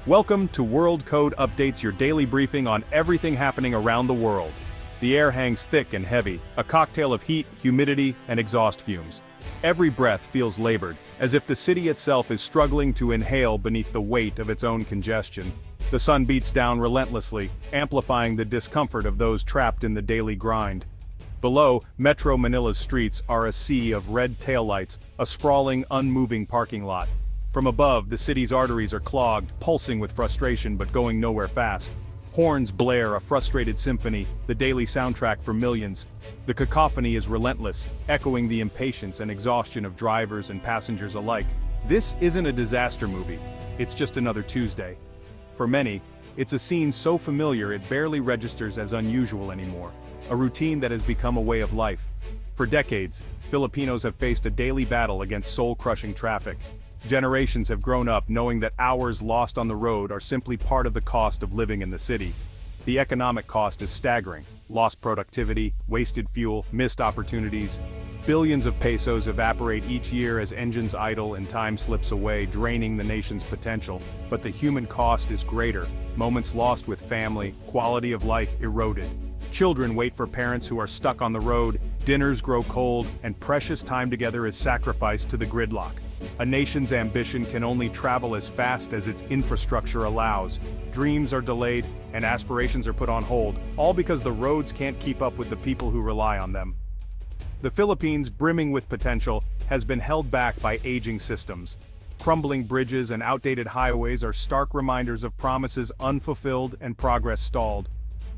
Welcome to World Code Updates, your daily briefing on everything happening around the world. The air hangs thick and heavy, a cocktail of heat, humidity, and exhaust fumes. Every breath feels labored, as if the city itself is struggling to inhale beneath the weight of its own congestion. The sun beats down relentlessly, amplifying the discomfort of those trapped in the daily grind. Below, Metro Manila's streets are a sea of red taillights, a sprawling, unmoving parking lot. From above, the city's arteries are clogged, pulsing with frustration but going nowhere fast. Horns blare a frustrated symphony, the daily soundtrack for millions. The cacophony is relentless, echoing the impatience and exhaustion of drivers and passengers alike. This isn't a disaster movie, it's just another Tuesday. For many, it's a scene so familiar it barely registers as unusual anymore, a routine that has become a way of life. For decades, Filipinos have faced a daily battle against soul-crushing traffic. Generations have grown up knowing that hours lost on the road are simply part of the cost of living in the city. The economic cost is staggering: lost productivity, wasted fuel, missed opportunities. Billions of pesos evaporate each year as engines idle and time slips away, draining the nation's potential. But the human cost is greater: moments lost with family, quality of life eroded. Children wait for parents who are stuck on the road, dinners grow cold, and precious time together is sacrificed to the gridlock. A nation's ambition can only travel as fast as its infrastructure allows. Dreams are delayed, and aspirations are put on hold, all because the roads can't keep up with the people who rely on them. The Philippines, brimming with potential, has been held back by aging systems. Crumbling bridges and outdated highways are stark reminders of promises unfulfilled and progress stalled.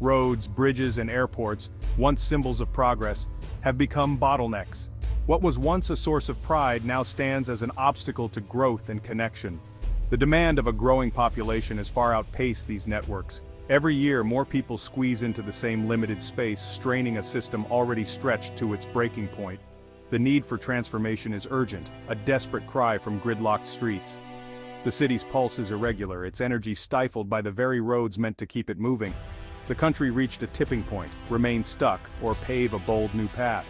Roads, bridges, and airports, once symbols of progress, have become bottlenecks. What was once a source of pride now stands as an obstacle to growth and connection. The demand of a growing population has far outpaced these networks. Every year, more people squeeze into the same limited space, straining a system already stretched to its breaking point. The need for transformation is urgent, a desperate cry from gridlocked streets. The city's pulse is irregular, its energy stifled by the very roads meant to keep it moving. The country reached a tipping point: remain stuck or pave a bold new path.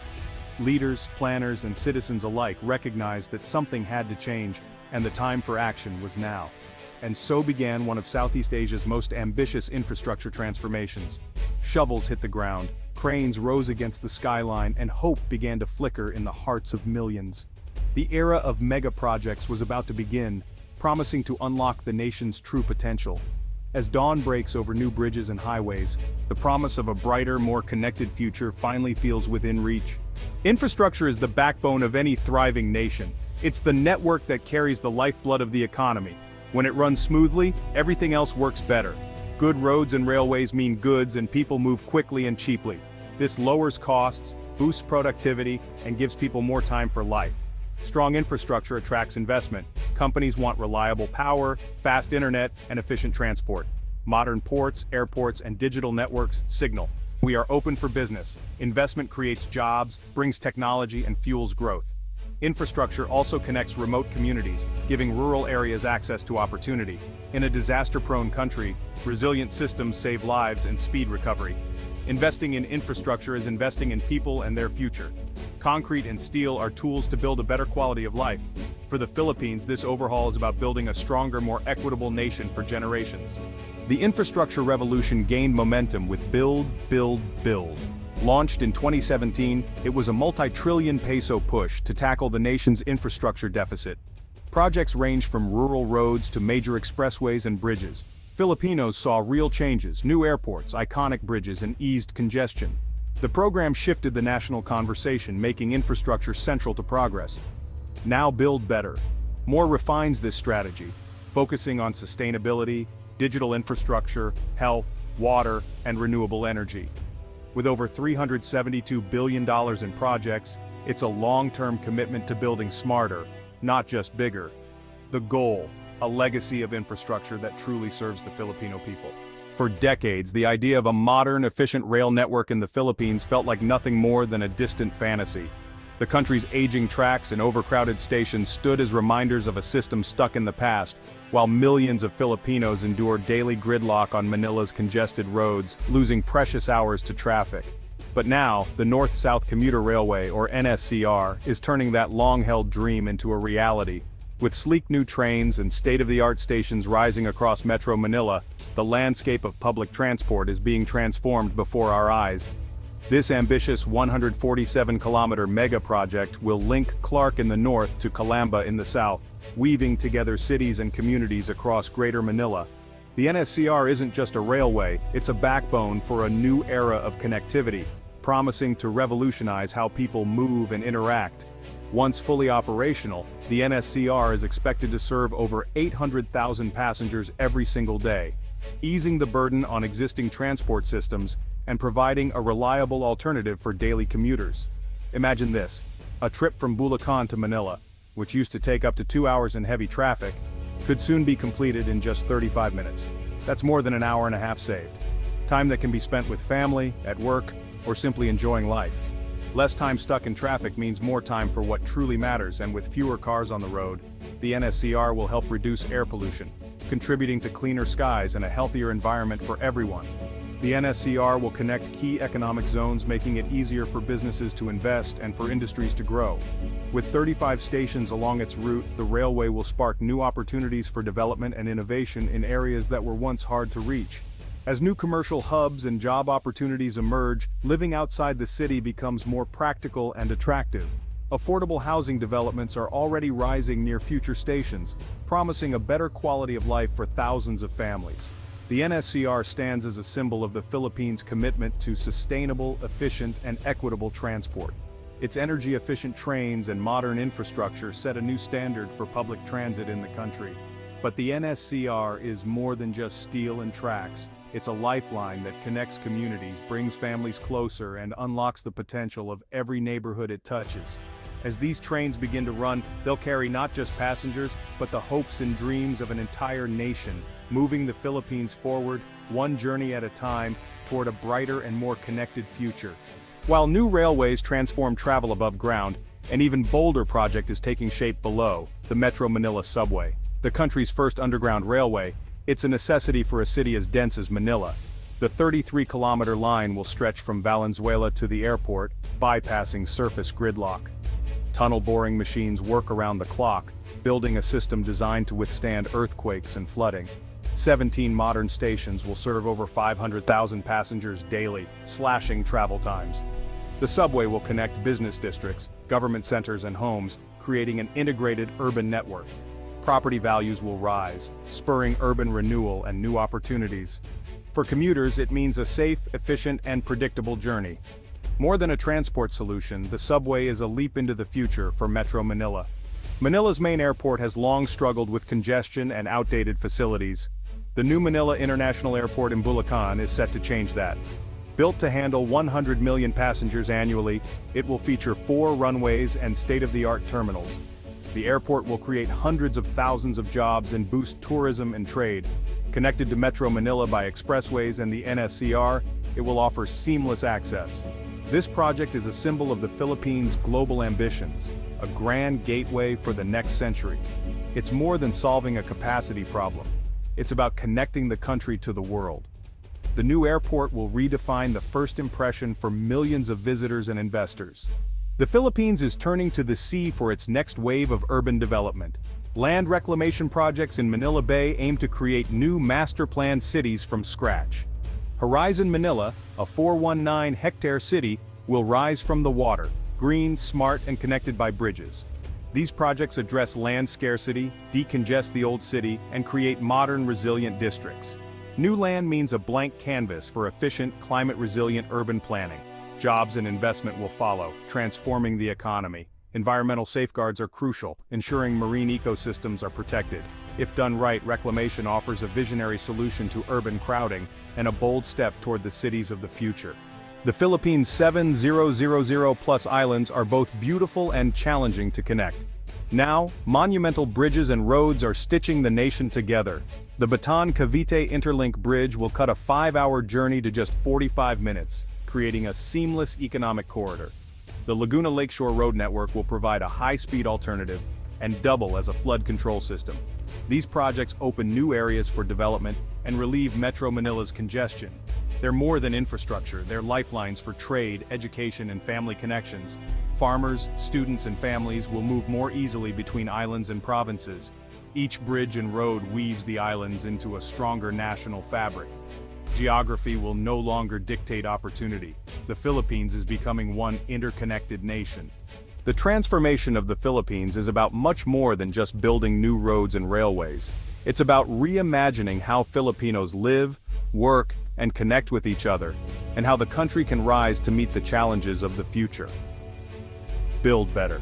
Leaders, planners, and citizens alike recognized that something had to change, and the time for action was now. And so began one of Southeast Asia's most ambitious infrastructure transformations. Shovels hit the ground, cranes rose against the skyline, and hope began to flicker in the hearts of millions. The era of MegaProjects was about to begin, promising to unlock the nation's true potential. As dawn breaks over new bridges and highways, the promise of a brighter, more connected future finally feels within reach. Infrastructure is the backbone of any thriving nation. It's the network that carries the lifeblood of the economy. When it runs smoothly, everything else works better. Good roads and railways mean goods and people move quickly and cheaply. This lowers costs, boosts productivity, and gives people more time for life. Strong infrastructure attracts investment. Companies want reliable power, fast internet, and efficient transport. Modern ports, airports, and digital networks signal: we are open for business. Investment creates jobs, brings technology, and fuels growth. Infrastructure also connects remote communities, giving rural areas access to opportunity. In a disaster-prone country, resilient systems save lives and speed recovery. Investing in infrastructure is investing in people and their future. Concrete and steel are tools to build a better quality of life. For the Philippines, this overhaul is about building a stronger, more equitable nation for generations. The infrastructure revolution gained momentum with Build, Build, Build. Launched in 2017, it was a multi-trillion peso push to tackle the nation's infrastructure deficit. Projects range from rural roads to major expressways and bridges. Filipinos saw real changes: new airports, iconic bridges, and eased congestion. The program shifted the national conversation, making infrastructure central to progress. Now Build Better more refines this strategy, focusing on sustainability, digital infrastructure, health, water, and renewable energy. With over $372 billion in projects, it's a long-term commitment to building smarter, not just bigger. The goal: a legacy of infrastructure that truly serves the Filipino people. For decades, the idea of a modern, efficient rail network in the Philippines felt like nothing more than a distant fantasy. The country's aging tracks and overcrowded stations stood as reminders of a system stuck in the past, while millions of Filipinos endured daily gridlock on Manila's congested roads, losing precious hours to traffic. But now, the North-South Commuter Railway, or NSCR, is turning that long-held dream into a reality. With sleek new trains and state-of-the-art stations rising across Metro Manila, the landscape of public transport is being transformed before our eyes. This ambitious 147-kilometer mega-project will link Clark in the north to Calamba in the south, weaving together cities and communities across Greater Manila. The NSCR isn't just a railway, it's a backbone for a new era of connectivity, promising to revolutionize how people move and interact. Once fully operational, the NSCR is expected to serve over 800,000 passengers every single day, easing the burden on existing transport systems and providing a reliable alternative for daily commuters. Imagine this: a trip from Bulacan to Manila, which used to take up to 2 hours in heavy traffic, could soon be completed in just 35 minutes. That's more than an hour and a half saved. Time that can be spent with family, at work, or simply enjoying life. Less time stuck in traffic means more time for what truly matters, and with fewer cars on the road, the NSCR will help reduce air pollution, contributing to cleaner skies and a healthier environment for everyone. The NSCR will connect key economic zones, making it easier for businesses to invest and for industries to grow. With 35 stations along its route, the railway will spark new opportunities for development and innovation in areas that were once hard to reach. As new commercial hubs and job opportunities emerge, living outside the city becomes more practical and attractive. Affordable housing developments are already rising near future stations, promising a better quality of life for thousands of families. The NSCR stands as a symbol of the Philippines' commitment to sustainable, efficient, and equitable transport. Its energy-efficient trains and modern infrastructure set a new standard for public transit in the country. But the NSCR is more than just steel and tracks. It's a lifeline that connects communities, brings families closer, and unlocks the potential of every neighborhood it touches. As these trains begin to run, they'll carry not just passengers, but the hopes and dreams of an entire nation, moving the Philippines forward, one journey at a time, toward a brighter and more connected future. While new railways transform travel above ground, an even bolder project is taking shape below: the Metro Manila subway. The country's first underground railway, it's a necessity for a city as dense as Manila. The 33-kilometer line will stretch from Valenzuela to the airport, bypassing surface gridlock. Tunnel boring machines work around the clock, building a system designed to withstand earthquakes and flooding. 17 modern stations will serve over 500,000 passengers daily, slashing travel times. The subway will connect business districts, government centers, and homes, creating an integrated urban network. Property values will rise, spurring urban renewal and new opportunities. For commuters, it means a safe, efficient, and predictable journey. More than a transport solution, the subway is a leap into the future for Metro Manila. Manila's main airport has long struggled with congestion and outdated facilities. The new Manila International Airport in Bulacan is set to change that. Built to handle 100 million passengers annually, it will feature 4 runways and state-of-the-art terminals. The airport will create hundreds of thousands of jobs and boost tourism and trade. Connected to Metro Manila by expressways and the NSCR, it will offer seamless access. This project is a symbol of the Philippines' global ambitions, a grand gateway for the next century. It's more than solving a capacity problem. It's about connecting the country to the world. The new airport will redefine the first impression for millions of visitors and investors. The Philippines is turning to the sea for its next wave of urban development. Land reclamation projects in Manila Bay aim to create new master-planned cities from scratch. Horizon Manila, a 419-hectare city, will rise from the water, green, smart, and connected by bridges. These projects address land scarcity, decongest the old city, and create modern, resilient districts. New land means a blank canvas for efficient, climate-resilient urban planning. Jobs and investment will follow, transforming the economy. Environmental safeguards are crucial, ensuring marine ecosystems are protected. If done right, reclamation offers a visionary solution to urban crowding and a bold step toward the cities of the future. The Philippines' 7,000+ islands are both beautiful and challenging to connect. Now, monumental bridges and roads are stitching the nation together. The Bataan-Cavite Interlink Bridge will cut a 5-hour journey to just 45 minutes, creating a seamless economic corridor. The Laguna Lakeshore Road Network will provide a high-speed alternative and double as a flood control system. These projects open new areas for development and relieve Metro Manila's congestion. They're more than infrastructure, they're lifelines for trade, education, and family connections. Farmers, students, and families will move more easily between islands and provinces. Each bridge and road weaves the islands into a stronger national fabric. Geography will no longer dictate opportunity. The Philippines is becoming one interconnected nation. The transformation of the Philippines is about much more than just building new roads and railways. It's about reimagining how Filipinos live, work, and connect with each other, and how the country can rise to meet the challenges of the future. Build better.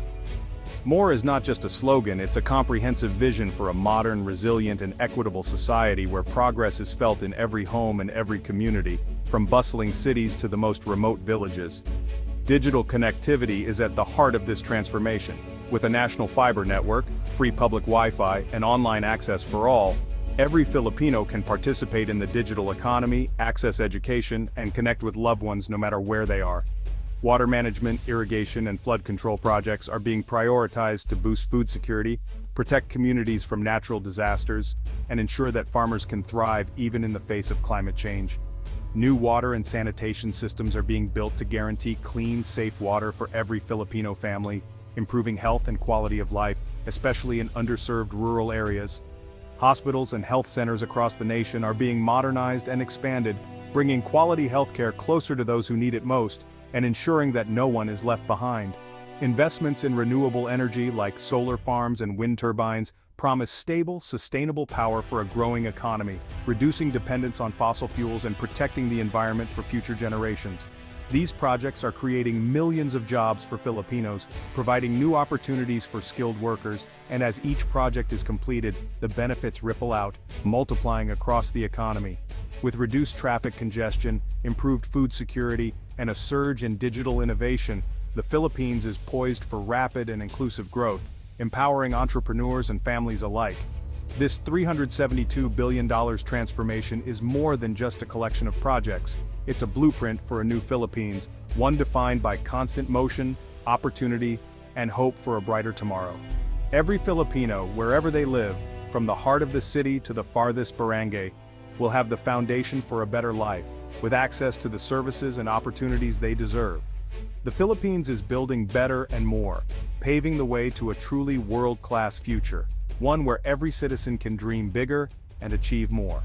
More is not just a slogan, it's a comprehensive vision for a modern, resilient, and equitable society where progress is felt in every home and every community, from bustling cities to the most remote villages. Digital connectivity is at the heart of this transformation. With a national fiber network, free public Wi-Fi, and online access for all, every Filipino can participate in the digital economy, access education, and connect with loved ones no matter where they are. Water management, irrigation, and flood control projects are being prioritized to boost food security, protect communities from natural disasters, and ensure that farmers can thrive even in the face of climate change. New water and sanitation systems are being built to guarantee clean, safe water for every Filipino family, improving health and quality of life, especially in underserved rural areas. Hospitals and health centers across the nation are being modernized and expanded, bringing quality healthcare closer to those who need it most, and ensuring that no one is left behind. Investments in renewable energy like solar farms and wind turbines promise stable, sustainable power for a growing economy, reducing dependence on fossil fuels and protecting the environment for future generations. These projects are creating millions of jobs for Filipinos, providing new opportunities for skilled workers, and as each project is completed, the benefits ripple out, multiplying across the economy. With reduced traffic congestion, improved food security, and a surge in digital innovation, the Philippines is poised for rapid and inclusive growth, empowering entrepreneurs and families alike. This $372 billion transformation is more than just a collection of projects. It's a blueprint for a new Philippines, one defined by constant motion, opportunity, and hope for a brighter tomorrow. Every Filipino, wherever they live, from the heart of the city to the farthest barangay, will have the foundation for a better life, with access to the services and opportunities they deserve. The Philippines is building better and more, paving the way to a truly world-class future, one where every citizen can dream bigger and achieve more.